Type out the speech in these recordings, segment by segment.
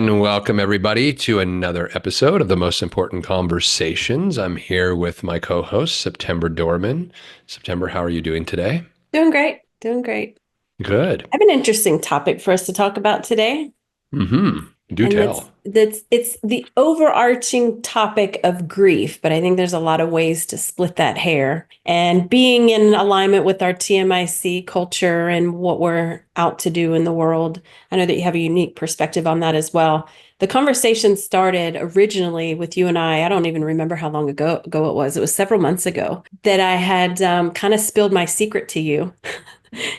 And welcome everybody to another episode of the Most Important Conversations. I'm here with my co-host, September Dohrmann. September, how are you doing today? Doing great. Doing great. Good. I have an interesting topic for us to talk about today. Mm-hmm. Do And tell. that's it's the overarching topic of grief, but I think there's a lot of ways to split that hair. And being in alignment with our TMIC culture and what we're out to do in the world, I know that you have a unique perspective on that as well. The conversation started originally with you and I don't even remember how long ago it was. It was several months ago that I had kind of spilled my secret to you.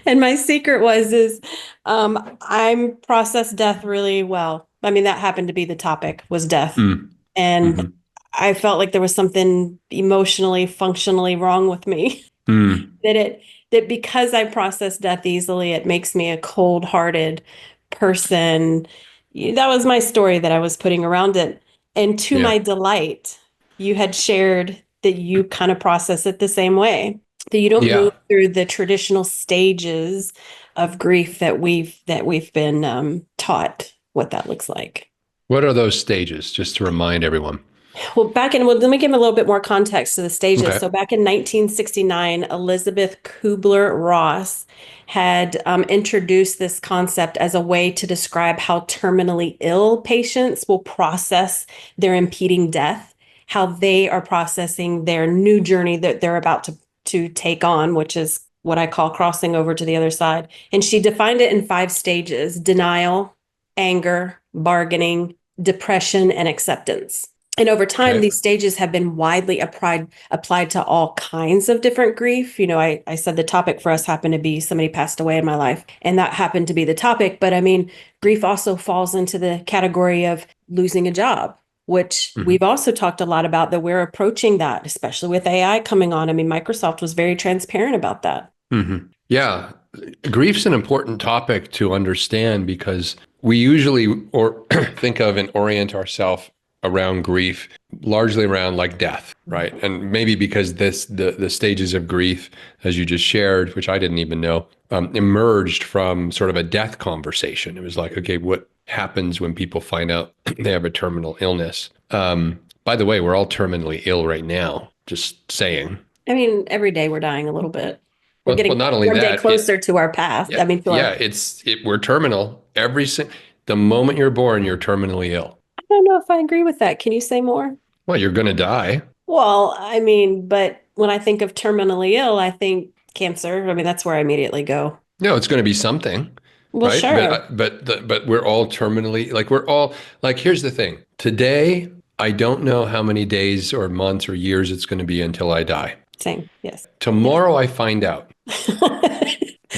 And my secret is I'm process death really well. I mean, that happened to be the topic was death. Mm. And Mm-hmm. I felt like there was something emotionally, functionally wrong with me. Mm. That because I process death easily, it makes me a cold-hearted person. That was my story that I was putting around it. And to Yeah. my delight, you had shared that you kind of process it the same way. That you don't move Yeah. through the traditional stages of grief that we've been taught what that looks like. What are those stages, just to remind everyone? Well, let me give a little bit more context to the stages. Okay. So back in 1969, Elizabeth Kubler-Ross had introduced this concept as a way to describe how terminally ill patients will process their impending death, how they are processing their new journey that they're about to take on, which is what I call crossing over to the other side. And she defined it in 5 stages: denial, anger, bargaining, depression, and acceptance. And over time, Okay. these stages have been widely applied to all kinds of different grief. I said the topic for us happened to be somebody passed away in my life, and that happened to be the topic. But I mean, grief also falls into the category of losing a job, which Mm-hmm. we've also talked a lot about, that we're approaching that, especially with AI coming on. I mean, Microsoft was very transparent about that. Mm-hmm. Yeah. Grief's an important topic to understand because we usually or think of and orient ourselves around grief largely around like death, right? And maybe because the stages of grief, as you just shared, which I didn't even know, emerged from sort of a death conversation. It was like, okay, what happens when people find out they have a terminal illness? By the way, we're all terminally ill right now. Just saying. I mean, every day we're dying a little bit. We're Well, getting not only one day that, closer to our path. yeah, I mean, to yeah, our we're terminal. The moment you're born, you're terminally ill. I don't know if I agree with that. Can you say more? Well, you're going to die. Well, I mean, but when I think of terminally ill, I think cancer. I mean, that's where I immediately go. No, it's going to be something, Well, right? sure. But we're all terminally like we're all like. Here's the thing. Today, I don't know how many days or months or years it's going to be until I die. Same. Yes. Yes. Tomorrow, I find out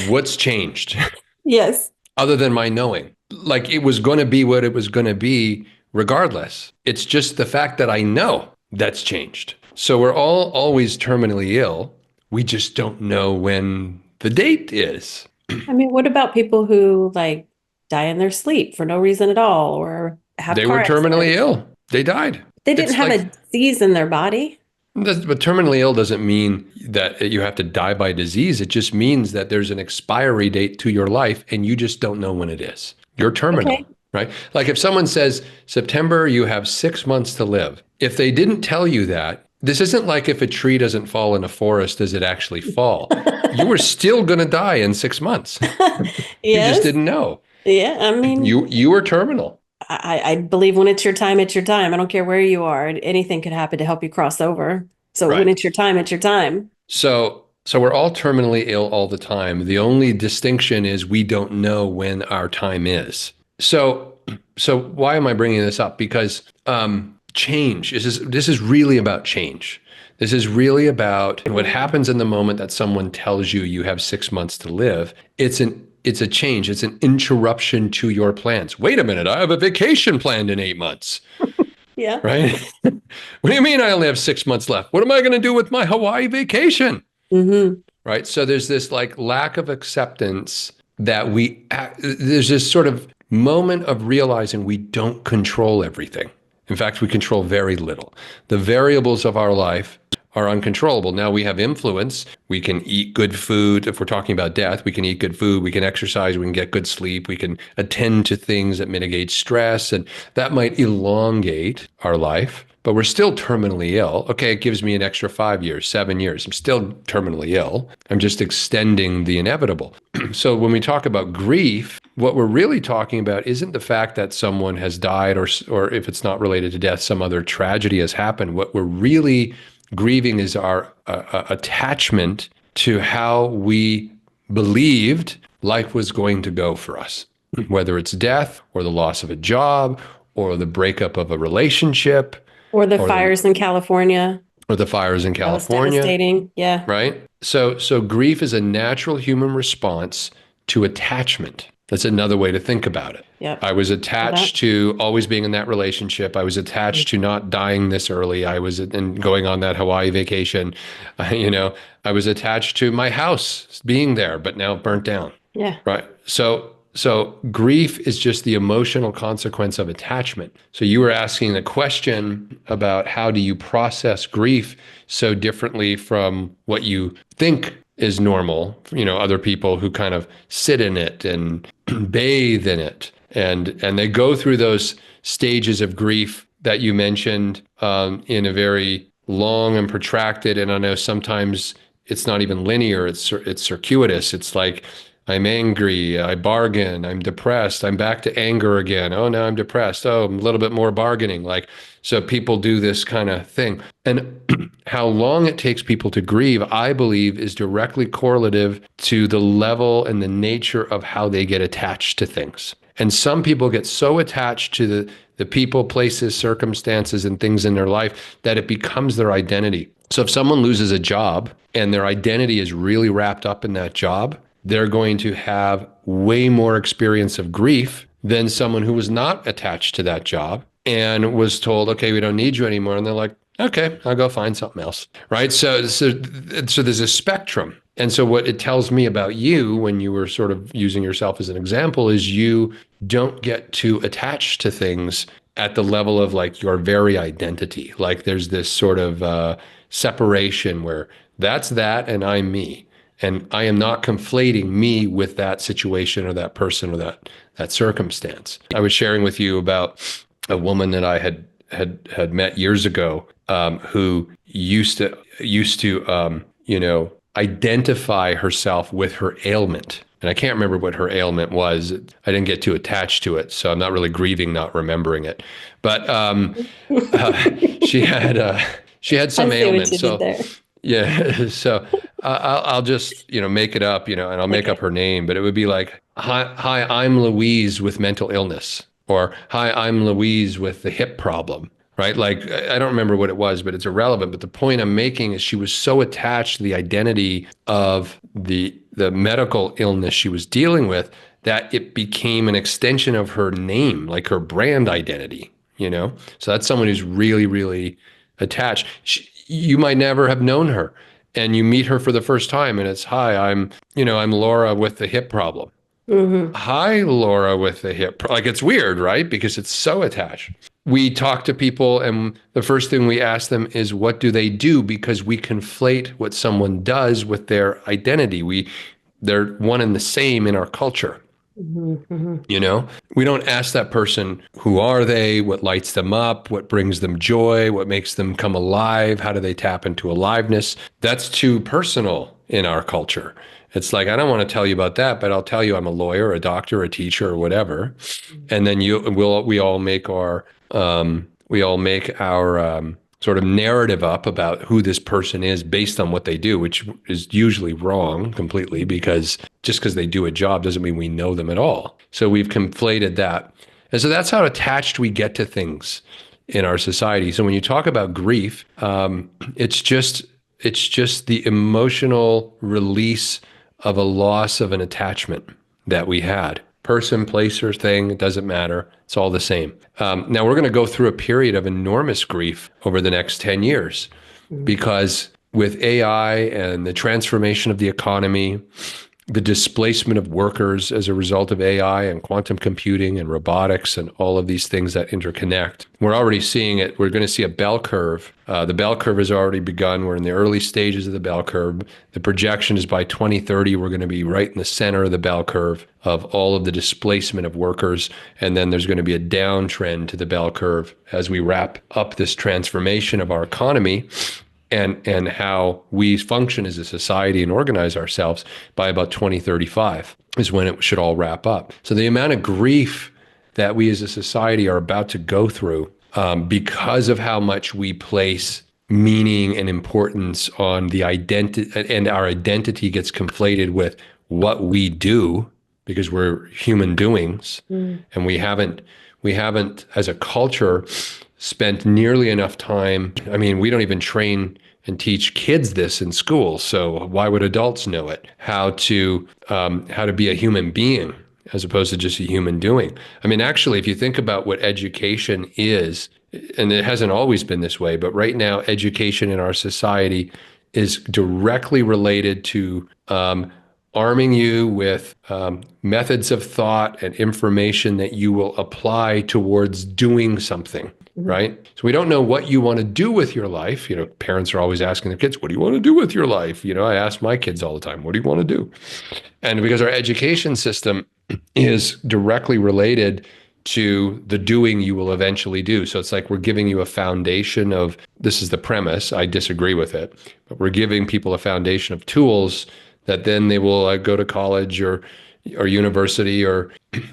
what's changed, Yes. other than my knowing. Like it was going to be what it was going to be, regardless. It's just the fact that I know that's changed. So we're all always terminally ill. We just don't know when the date is. I mean, what about people who like die in their sleep for no reason at all or have They were car terminally accidents? ill. They died. They didn't It's have like, a disease in their body. but terminally ill doesn't mean that you have to die by disease. It just means that there's an expiry date to your life and you just don't know when it is. You're terminal, Okay. right? Like if someone says, September, you have 6 months to live. If they didn't tell you that, this isn't like if a tree doesn't fall in a forest, does it actually fall? You were still going to die in 6 months. You just Yes. didn't know. Yeah. I mean, You were terminal, I believe when it's your time, it's your time. I don't care where you are. Anything could happen to help you cross over. So when right? it's your time, it's your time. So we're all terminally ill all the time. The only distinction is we don't know when our time is. So why am I bringing this up? Because change this is really about change. This is really about what happens in the moment that someone tells you you have 6 months to live. It's a change. It's an interruption to your plans. Wait a minute, I have a vacation planned in 8 months, Yeah. right? What do you mean I only have 6 months left? What am I going to do with my Hawaii vacation? Hmm. Right. So there's this like lack of acceptance that there's this sort of moment of realizing we don't control everything. In fact, we control very little. The variables of our life are uncontrollable. Now we have influence. We can eat good food. If we're talking about death, we can eat good food. We can exercise. We can get good sleep. We can attend to things that mitigate stress. And that might elongate our life, but we're still terminally ill. Okay, it gives me an extra 5 years, 7 years. I'm still terminally ill. I'm just extending the inevitable. So when we talk about grief, what we're really talking about isn't the fact that someone has died, or if it's not related to death, some other tragedy has happened. What we're really grieving is our attachment to how we believed life was going to go for us, whether it's death or the loss of a job or the breakup of a relationship Or the or the fires in California. or the fires in That was California, devastating. Yeah. right? So grief is a natural human response to attachment. That's another way to think about it. Yep. I was Well, that. attached to always being in that relationship. I was attached to not dying this early. I was and going on that Hawaii vacation. I was attached to my house being there, but now burnt down. Yeah. Right. So grief is just the emotional consequence of attachment. So you were asking a question about how do you process grief so differently from what you think is normal, other people who kind of sit in it and bathe in it. And they go through those stages of grief that you mentioned in a very long and protracted. And I know sometimes it's not even linear, it's circuitous. It's like, I'm angry, I bargain, I'm depressed, I'm back to anger again. Oh, now I'm depressed. Oh, I'm a little bit more bargaining. So people do this kind of thing. And how long it takes people to grieve, I believe, is directly correlative to the level and the nature of how they get attached to things. And some people get so attached to the people, places, circumstances, and things in their life that it becomes their identity. So if someone loses a job and their identity is really wrapped up in that job, they're going to have way more experience of grief than someone who was not attached to that job and was told, okay, we don't need you anymore. And they're like, okay, I'll go find something else. Right. So there's a spectrum. And so what it tells me about you when you were sort of using yourself as an example is you don't get too attached to things at the level of like your very identity. Like there's this sort of separation where that's that and I'm me. And I am not conflating me with that situation or that person or that circumstance. I was sharing with you about a woman that I had met years ago, who used to identify herself with her ailment. And I can't remember what her ailment was. I didn't get too attached to it, so I'm not really grieving not remembering it. But she had some I see what ailment. you did there. Yeah. So I'll just, make it up, and I'll make up her name, but it would be like, hi, I'm Louise with mental illness, or hi, I'm Louise with the hip problem, right? Like, I don't remember what it was, but it's irrelevant. But the point I'm making is she was so attached to the identity of the medical illness she was dealing with that it became an extension of her name, like her brand identity, So that's someone who's really, really attached. You might never have known her and you meet her for the first time and it's, hi, I'm Laura with the hip problem. Mm-hmm. Hi, Laura with the hip. Like it's weird, right? Because it's so attached. We talk to people and the first thing we ask them is what do they do? Because we conflate what someone does with their identity. They're one and the same in our culture. Mm-hmm. We don't ask that person, who are they? What lights them up? What brings them joy? What makes them come alive? How do they tap into aliveness? That's too personal in our culture. It's like, I don't want to tell you about that, but I'll tell you I'm a lawyer, a doctor, a teacher, or whatever. And then we all make our sort of narrative up about who this person is based on what they do, which is usually wrong completely because just because they do a job doesn't mean we know them at all. So we've conflated that. And so that's how attached we get to things in our society. So when you talk about grief, it's just the emotional release of a loss of an attachment that we had. Person, place, or thing, it doesn't matter. It's all the same. Now we're going to go through a period of enormous grief over the next 10 years because with AI and the transformation of the economy, the displacement of workers as a result of AI and quantum computing and robotics and all of these things that interconnect. We're already seeing it. We're going to see a bell curve. The bell curve has already begun. We're in the early stages of the bell curve. The projection is by 2030, we're going to be right in the center of the bell curve of all of the displacement of workers. And then there's going to be a downtrend to the bell curve as we wrap up this transformation of our economy and how we function as a society and organize ourselves by about 2035 is when it should all wrap up. So the amount of grief that we as a society are about to go through because of how much we place meaning and importance on the identity, and our identity gets conflated with what we do because we're human doings, and we haven't as a culture spent nearly enough time. I mean, we don't even train and teach kids this in school. So why would adults know it? How to be a human being as opposed to just a human doing. I mean, actually, if you think about what education is, and it hasn't always been this way, but right now, education in our society is directly related to arming you with methods of thought and information that you will apply towards doing something, right? So we don't know what you want to do with your life. You know, parents are always asking their kids, what do you want to do with your life? You know, I ask my kids all the time, what do you want to do? And because our education system is directly related to the doing you will eventually do. So it's like we're giving you a foundation of, this is the premise, I disagree with it, but we're giving people a foundation of tools that then they will go to college or university or,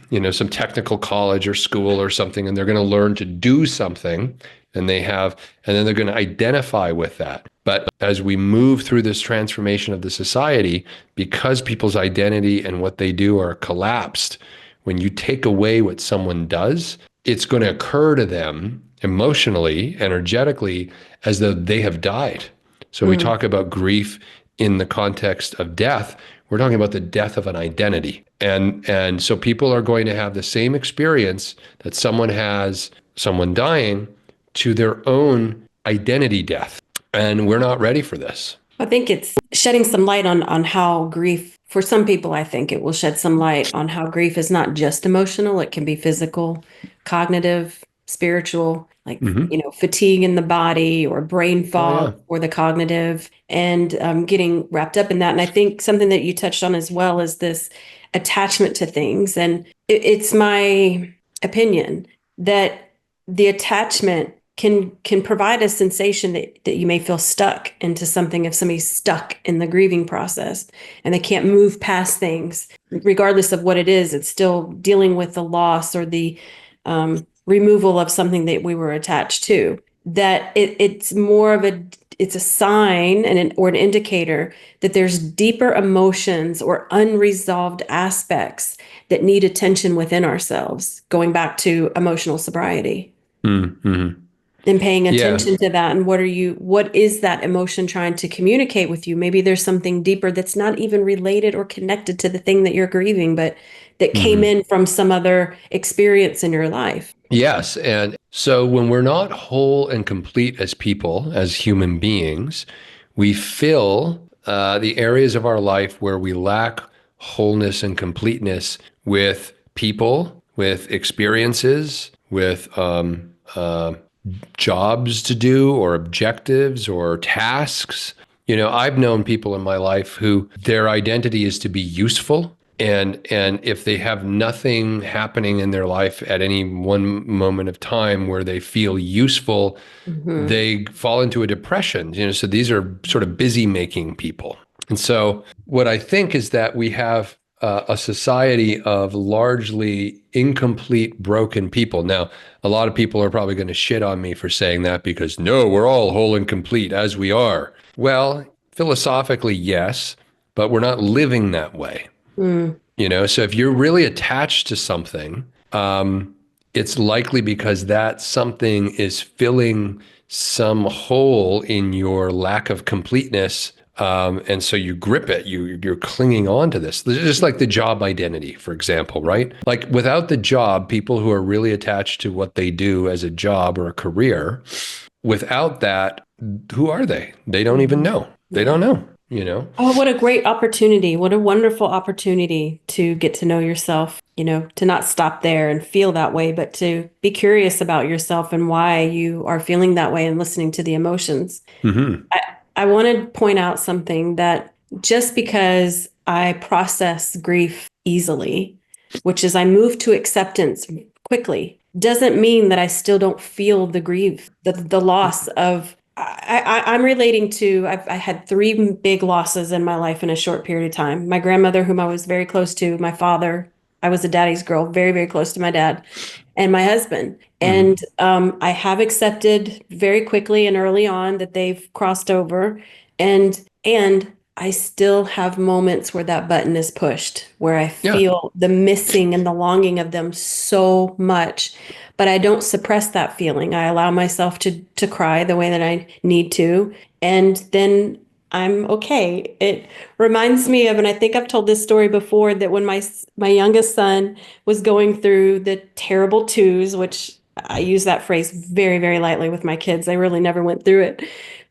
you know, some technical college or school or something, and they're going to learn to do something, and then they're going to identify with that. But as we move through this transformation of the society, because people's identity and what they do are collapsed, when you take away what someone does, it's going to occur to them emotionally, energetically, as though they have died. So we talk about grief in the context of death. We're talking about the death of an identity. And so people are going to have the same experience that someone has, someone dying, to their own identity death. And we're not ready for this. I think it's shedding some light on how grief, for some people, I think it will shed some light on how grief is not just emotional. It can be physical, cognitive, spiritual, like, you know, fatigue in the body or brain fog or the cognitive, and getting wrapped up in that. And I think something that you touched on as well is this attachment to things. And it's my opinion that the attachment can provide a sensation that you may feel stuck into something if somebody's stuck in the grieving process and they can't move past things. Regardless of what it is, it's still dealing with the loss or the removal of something that we were attached to. That it's more of it's a sign or an indicator that there's deeper emotions or unresolved aspects that need attention within ourselves, going back to emotional sobriety. Mm-hmm. And paying attention to that. And what is that emotion trying to communicate with you? Maybe there's something deeper that's not even related or connected to the thing that you're grieving, but that came in from some other experience in your life. Yes. And so when we're not whole and complete as people, as human beings, we fill the areas of our life where we lack wholeness and completeness with people, with experiences, with jobs to do or objectives or tasks. You know, I've known people in my life who their identity is to be useful. And if they have nothing happening in their life at any one moment of time where they feel useful, they fall into a depression. You know, so these are sort of busy making people. And so what I think is that we have a society of largely incomplete, broken people. Now, a lot of people are probably going to shit on me for saying that because, no, we're all whole and complete as we are. Well, philosophically, yes, but we're not living that way. You know, so if you're really attached to something, it's likely because that something is filling some hole in your lack of completeness. And so you grip it, you're clinging on to this. Just like the job identity, for example, right? Like without the job, people who are really attached to what they do as a job or a career, without that, who are they? They don't even know. They don't know. you know? Oh, what a great opportunity. What a wonderful opportunity to get to know yourself, to not stop there and feel that way, but to be curious about yourself and why you are feeling that way and listening to the emotions. Hmm. I, I want to point out something that just because I process grief easily, which is I move to acceptance quickly, doesn't mean that I still don't feel the grief, the loss of. I'm relating to, I had three big losses in my life in a short period of time. My grandmother, whom I was very close to, my father, I was a daddy's girl, very, very close to my dad, and my husband. Hmm. And I have accepted very quickly and early on that they've crossed over, and I still have moments where that button is pushed, where I Yeah. feel the missing and the longing of them so much. But I don't suppress that feeling. I allow myself to cry the way that I need to, and then I'm okay. It reminds me of, and I think I've told this story before, that when my youngest son was going through the terrible twos, which I use that phrase very, very lightly with my kids. They really never went through it.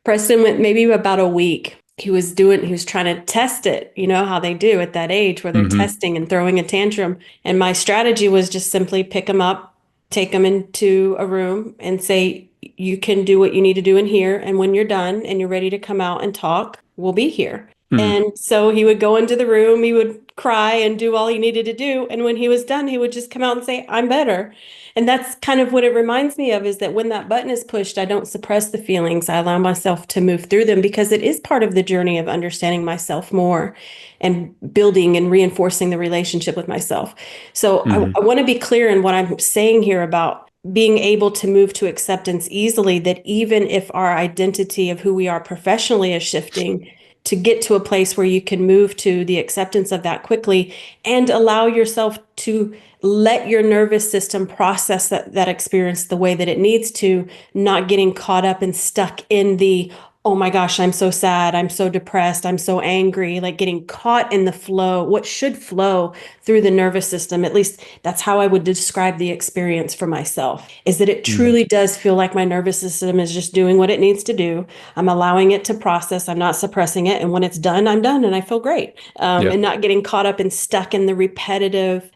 Preston went maybe about a week. He was trying to test it, you know how they do at that age where they're Hmm. testing and throwing a tantrum. And my strategy was just simply pick him up, take him into a room and say, you can do what you need to do in here. And when you're done and you're ready to come out and talk, we'll be here. Hmm. And so he would go into the room, he would cry and do all he needed to do. And when he was done, he would just come out and say, I'm better. And that's kind of what it reminds me of, is that when that button is pushed, I don't suppress the feelings. I allow myself to move through them because it is part of the journey of understanding myself more and building and reinforcing the relationship with myself. So Hmm. I want to be clear in what I'm saying here about being able to move to acceptance easily, that even if our identity of who we are professionally is shifting, to get to a place where you can move to the acceptance of that quickly and allow yourself to let your nervous system process that experience the way that it needs to, not getting caught up and stuck in the, oh my gosh, I'm so sad, I'm so depressed, I'm so angry, like getting caught in the flow, what should flow through the nervous system. At least that's how I would describe the experience for myself, is that it Hmm. truly does feel like my nervous system is just doing what it needs to do. I'm allowing it to process. I'm not suppressing it. And when it's done, I'm done and I feel great. Yeah. And not getting caught up and stuck in the repetitive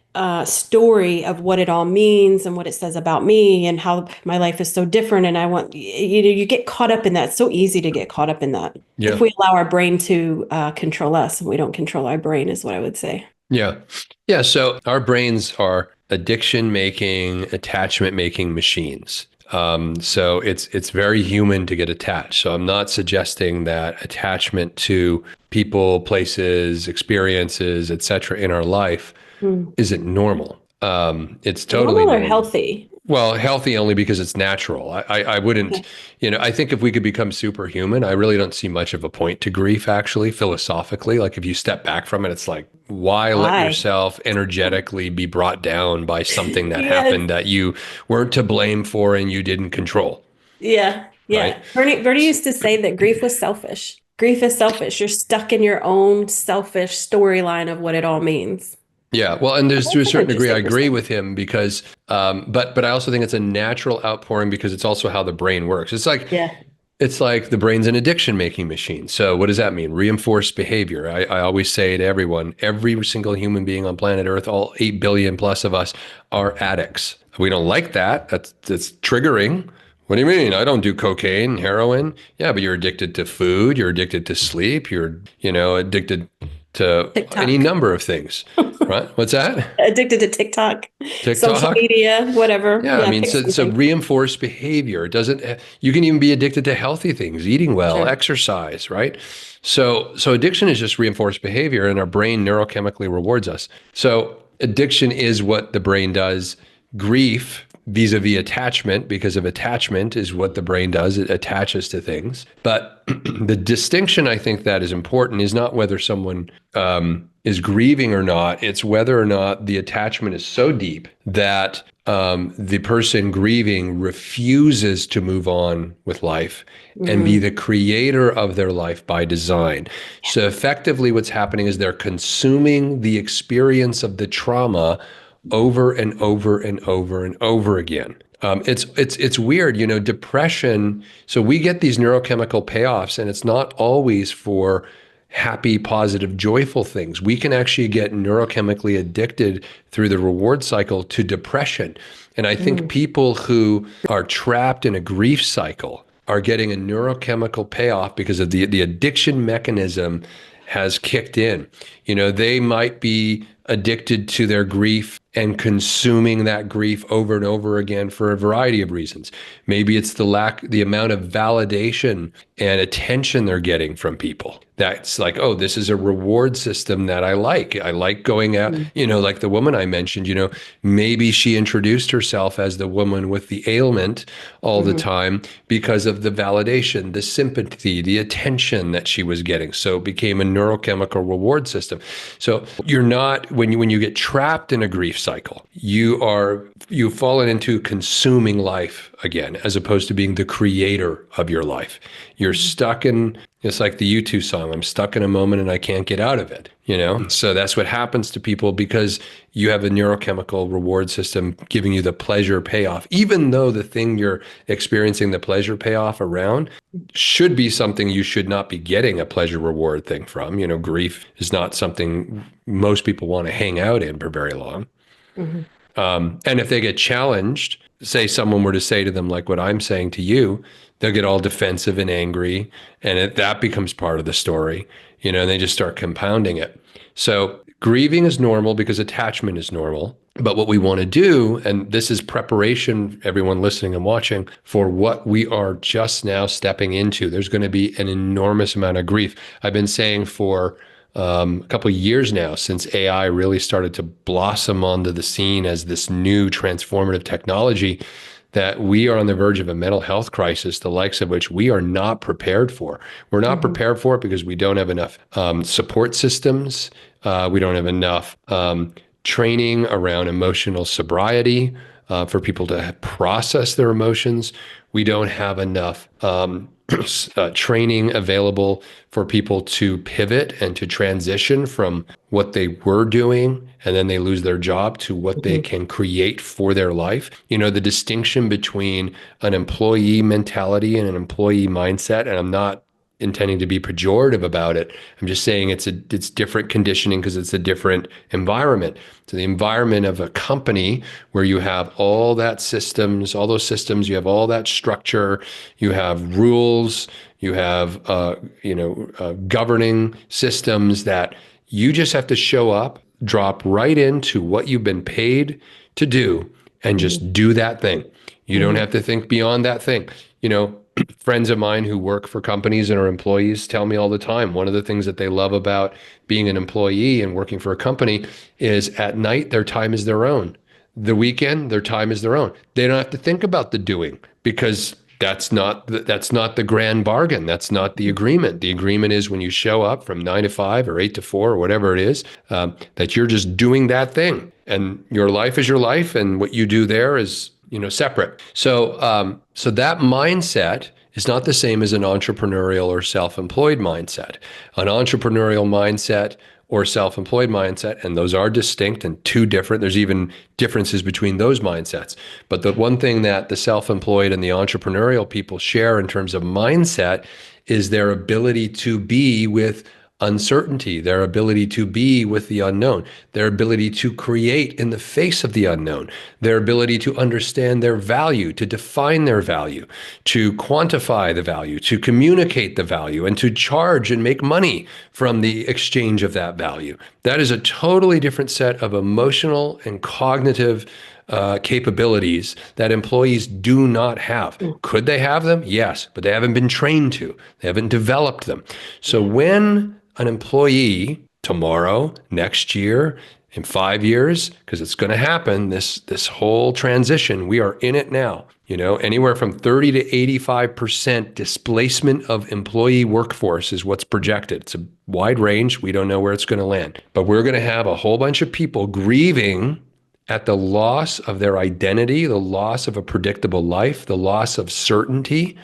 story of what it all means and what it says about me and how my life is so different. And you get caught up in that. It's so easy to get caught up in that Yeah. if we allow our brain to control us, and we don't control our brain, is what I would say. Yeah. Yeah. So our brains are addiction making, attachment making machines. So it's very human to get attached. So I'm not suggesting that attachment to people, places, experiences, etc. in our life Mm. isn't normal. It's totally Normal or normal. healthy? Well, healthy only because it's natural. I wouldn't, Okay. I think if we could become superhuman, I really don't see much of a point to grief, actually, philosophically. Like if you step back from it, it's like, why let Why? yourself energetically be brought down by something that Yes. happened that you weren't to blame for and you didn't control, Yeah, right? yeah. Bernie used to say that grief was selfish. Grief is selfish. You're stuck in your own selfish storyline of what it all means. Yeah, well, and there's to a That's an certain degree, I interesting agree perspective. with him because, but I also think it's a natural outpouring because it's also how the brain works. Yeah. It's like the brain's an addiction making machine. So what does that mean? Reinforced behavior. I always say to everyone, every single human being on planet Earth, all 8 billion plus of us are addicts. We don't like that. That's triggering. What do you mean? I don't do cocaine, heroin. Yeah, but you're addicted to food, you're addicted to sleep, you're, addicted to any TikTok. number of things, right? What's that? Addicted to TikTok, social TikTok? media, whatever. Yeah, I Yeah, mean, pick so something. reinforced behavior. It doesn't, you can even be addicted to healthy things, eating well, Sure. exercise, right? So addiction is just reinforced behavior, and our brain neurochemically rewards us. So addiction is what the brain does. Grief, vis-a-vis attachment, because of attachment is what the brain does. It attaches to things. But the distinction I think that is important is not whether someone is grieving or not. It's whether or not the attachment is so deep that the person grieving refuses to move on with life and be Mm. the creator of their life by design. So effectively, what's happening is they're consuming the experience of the trauma over and over and over and over again. It's weird, depression. So we get these neurochemical payoffs, and it's not always for happy, positive, joyful things. We can actually get neurochemically addicted through the reward cycle to depression. And I think Mm. people who are trapped in a grief cycle are getting a neurochemical payoff because of the addiction mechanism has kicked in. They might be addicted to their grief and consuming that grief over and over again for a variety of reasons. Maybe it's the amount of validation and attention they're getting from people. That's like, oh, this is a reward system that I like. I like going out, Mm. like the woman I mentioned, maybe she introduced herself as the woman with the ailment all the Mhm. time because of the validation, the sympathy, the attention that she was getting. So it became a neurochemical reward system. So you're not, when you get trapped in a grief cycle, you've fallen into consuming life again, as opposed to being the creator of your life. You're Mhm. stuck in, it's like the U2 song, I'm stuck in a moment and I can't get out of it. So that's what happens to people because you have a neurochemical reward system giving you the pleasure payoff, even though the thing you're experiencing the pleasure payoff around should be something you should not be getting a pleasure reward thing from. Grief is not something most people want to hang out in for very long. Mhm. And if they get challenged, say someone were to say to them, like what I'm saying to you, they'll get all defensive and angry. And that becomes part of the story, and they just start compounding it. So grieving is normal because attachment is normal. But what we want to do, and this is preparation, everyone listening and watching, for what we are just now stepping into. There's going to be an enormous amount of grief. I've been saying for a couple of years now, since AI really started to blossom onto the scene as this new transformative technology, that we are on the verge of a mental health crisis, the likes of which we are not prepared for. We're not Mhm. prepared for it because we don't have enough support systems. We don't have enough training around emotional sobriety for people to process their emotions. We don't have enough training available for people to pivot and to transition from what they were doing and then they lose their job to what they Mhm. can create for their life. The distinction between an employee mentality and an employee mindset, and I'm not intending to be pejorative about it. I'm just saying it's different conditioning because it's a different environment. So the environment of a company where you have all that systems, all those systems, you have all that structure, you have rules, you have governing systems that you just have to show up, drop right into what you've been paid to do, and Mhm. just do that thing. You don't Mhm. have to think beyond that thing. You know, Friends of mine who work for companies and are employees tell me all the time, one of the things that they love about being an employee and working for a company is at night, their time is their own. The weekend, their time is their own. They don't have to think about the doing because that's not the grand bargain. That's not the agreement. The agreement is when you show up from 9 to 5 or 8 to 4 or whatever it is, that you're just doing that thing, and your life is your life, and what you do there is separate. So that mindset is not the same as an entrepreneurial or self-employed mindset. An entrepreneurial mindset or self-employed mindset, and those are distinct and two different. There's even differences between those mindsets. But the one thing that the self-employed and the entrepreneurial people share in terms of mindset is their ability to be with uncertainty, their ability to be with the unknown, their ability to create in the face of the unknown, their ability to understand their value, to define their value, to quantify the value, to communicate the value, and to charge and make money from the exchange of that value. That is a totally different set of emotional and cognitive capabilities that employees do not have. Mm. Could they have them? Yes, but they haven't been trained to. They haven't developed them. So Yeah. when an employee tomorrow, next year, in 5 years, because it's going to happen, this whole transition, we are in it now. Anywhere from 30 to 85% displacement of employee workforce is what's projected. It's a wide range. We don't know where it's going to land. But we're going to have a whole bunch of people grieving at the loss of their identity, the loss of a predictable life, the loss of certainty.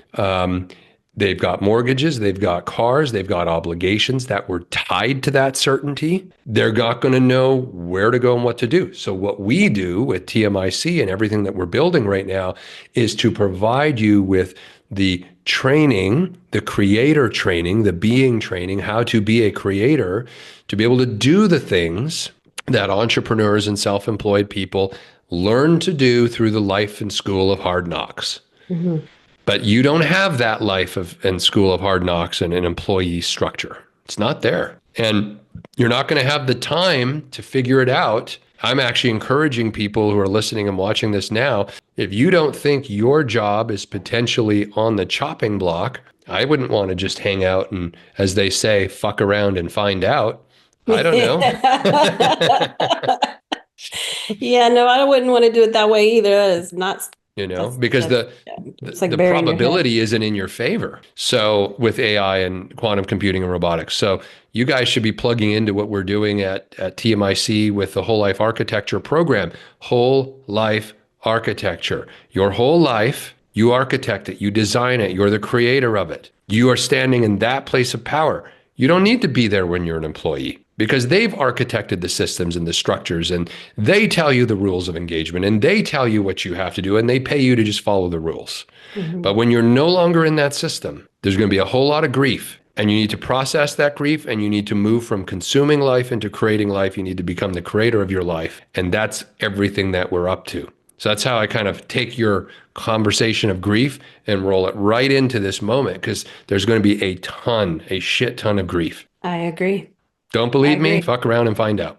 They've got mortgages, they've got cars, they've got obligations that were tied to that certainty. They're not going to know where to go and what to do. So what we do with TMIC and everything that we're building right now is to provide you with the training, the creator training, the being training, how to be a creator, to be able to do the things that entrepreneurs and self-employed people learn to do through the life and school of hard knocks. Mhm. But you don't have that life of and school of hard knocks and an employee structure. It's not there. And you're not going to have the time to figure it out. I'm actually encouraging people who are listening and watching this now. If you don't think your job is potentially on the chopping block, I wouldn't want to just hang out and, as they say, fuck around and find out. I don't know. Yeah, no, I wouldn't want to do it that way either. That is not, Because that's, the yeah, the, it's like the burying your head. probability isn't in your favor. So with AI and quantum computing and robotics. So you guys should be plugging into what we're doing at TMIC with the whole life architecture program. Whole life architecture. Your whole life, you architect it, you design it, you're the creator of it. You are standing in that place of power. You don't need to be there when you're an employee because they've architected the systems and the structures and they tell you the rules of engagement and they tell you what you have to do and they pay you to just follow the rules. But Mhm. when you're no longer in that system, there's going to be a whole lot of grief and you need to process that grief and you need to move from consuming life into creating life. You need to become the creator of your life. And that's everything that we're up to. So that's how I kind of take your conversation of grief and roll it right into this moment because there's going to be a shit ton of grief. I agree. Don't I believe me? agree. Fuck around and find out.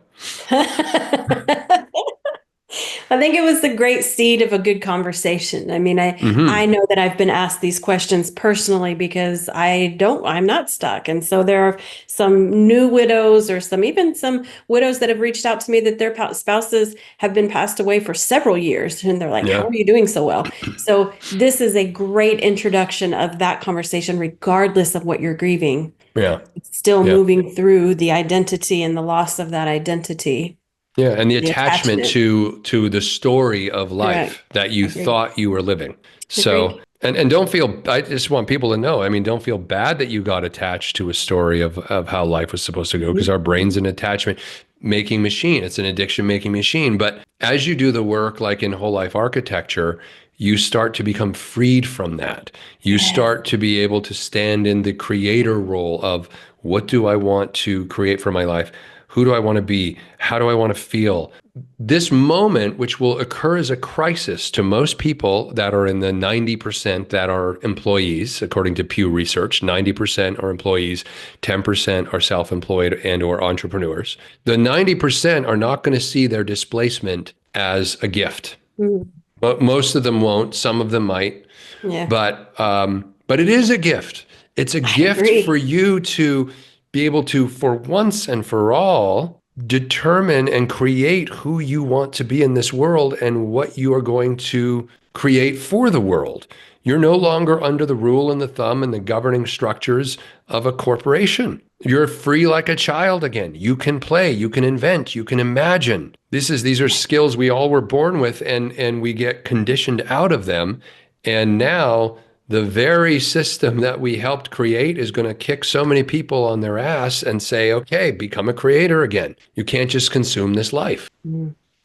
I think it was the great seed of a good conversation. I mean, I Hmm. know that I've been asked these questions personally because I'm not stuck. And so there are some new widows or even some widows that have reached out to me that their spouses have been passed away for several years. And they're like, how Yeah. are you doing so well? So this is a great introduction of that conversation, regardless of what you're grieving. Yeah. It's still Yeah. moving through the identity and the loss of that identity, Yeah, and the the attachment attachment. to the story of Correct. life that you Agreed. thought you were living. So, Agreed. and don't feel, I just want people to know, I mean, don't feel bad that you got attached to a story of how life was supposed to go because our Mhm. brain's an attachment making machine. It's an addiction making machine. But as you do the work like in whole life architecture, you start to become freed from that. You Yeah. start to be able to stand in the creator role of what do I want to create for my life? Who do I want to be? How do I want to feel? This moment, which will occur as a crisis to most people that are in the 90% that are employees, according to Pew Research, 90% are employees, 10% are self-employed and or entrepreneurs. The 90% are not going to see their displacement as a gift. Mm. But most of them won't. Some of them might. Yeah. But it is a gift. It's a I gift for agree. you to be able to, for once and for all, determine and create who you want to be in this world and what you are going to create for the world. You're no longer under the rule and the thumb and the governing structures of a corporation. You're free like a child again. You can play, you can invent, you can imagine. These are skills we all were born with and we get conditioned out of them. And now the very system that we helped create is going to kick so many people on their ass and say, okay, become a creator again. You can't just consume this life.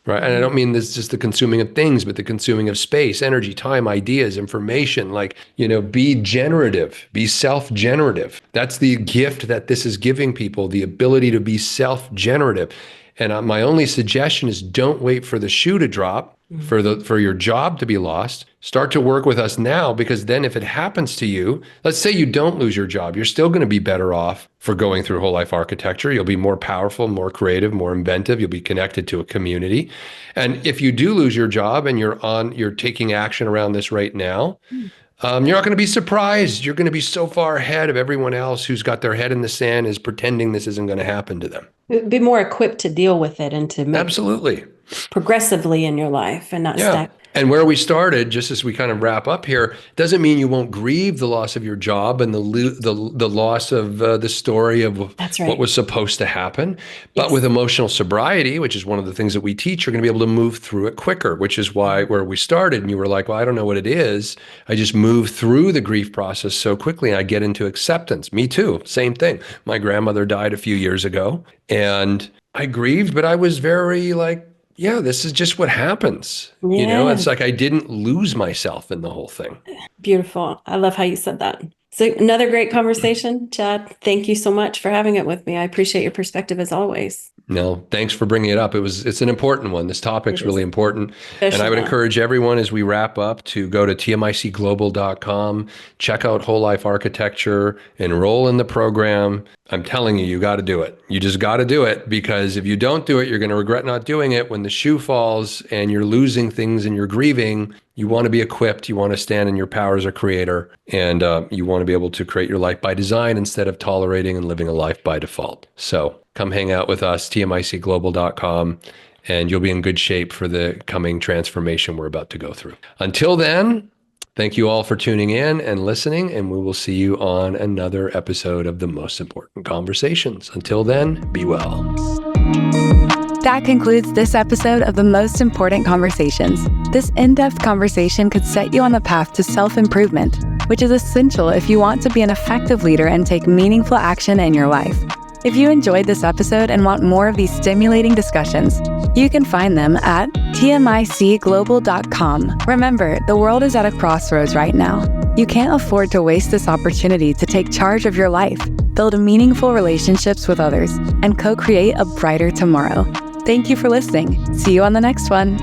Right. And I Mm-hmm. don't mean this just the consuming of things, but the consuming of space, energy, time, ideas, information, like, be generative, be self-generative. That's the gift that this is giving people, the ability to be self-generative. And my only suggestion is don't wait for the shoe to drop, for your job to be lost. Start to work with us now because then if it happens to you, let's say you don't lose your job, you're still going to be better off for going through whole life architecture. You'll be more powerful, more creative, more inventive. You'll be connected to a community. And if you do lose your job and you're taking action around this right now, you're not going to be surprised. You're going to be so far ahead of everyone else who's got their head in the sand is pretending this isn't going to happen to them. Be more equipped to deal with it and to make Absolutely. progressively in your life and not Yeah. stack. And where we started, just as we kind of wrap up here, doesn't mean you won't grieve the loss of your job and the loss of the story of That's what right. was supposed to happen. But Yes. with emotional sobriety, which is one of the things that we teach, you're going to be able to move through it quicker, which is why where we started. And you were like, well, I don't know what it is. I just move through the grief process so quickly and I get into acceptance. Me too. Same thing. My grandmother died a few years ago and I grieved, but I was very like, yeah, this is just what happens. Yeah. It's like I didn't lose myself in the whole thing. Beautiful. I love how you said that. So another great conversation, Chad. Thank you so much for having it with me. I appreciate your perspective as always. No, thanks for bringing it up. It's an important one. This topic's It is. really important. And I Especially would now. encourage everyone as we wrap up to go to tmicglobal.com, check out Whole Life Architecture, enroll in the program. I'm telling you, you got to do it. You just got to do it, because if you don't do it, you're going to regret not doing it. When the shoe falls and you're losing things and you're grieving, you want to be equipped. You want to stand in your power as a creator, and you want to be able to create your life by design instead of tolerating and living a life by default. So come hang out with us, tmicglobal.com, and you'll be in good shape for the coming transformation we're about to go through. Until then, thank you all for tuning in and listening, and we will see you on another episode of The Most Important Conversations. Until then, be well. That concludes this episode of The Most Important Conversations. This in-depth conversation could set you on the path to self-improvement, which is essential if you want to be an effective leader and take meaningful action in your life. If you enjoyed this episode and want more of these stimulating discussions, you can find them at TMICglobal.com. Remember, the world is at a crossroads right now. You can't afford to waste this opportunity to take charge of your life, build meaningful relationships with others, and co-create a brighter tomorrow. Thank you for listening. See you on the next one.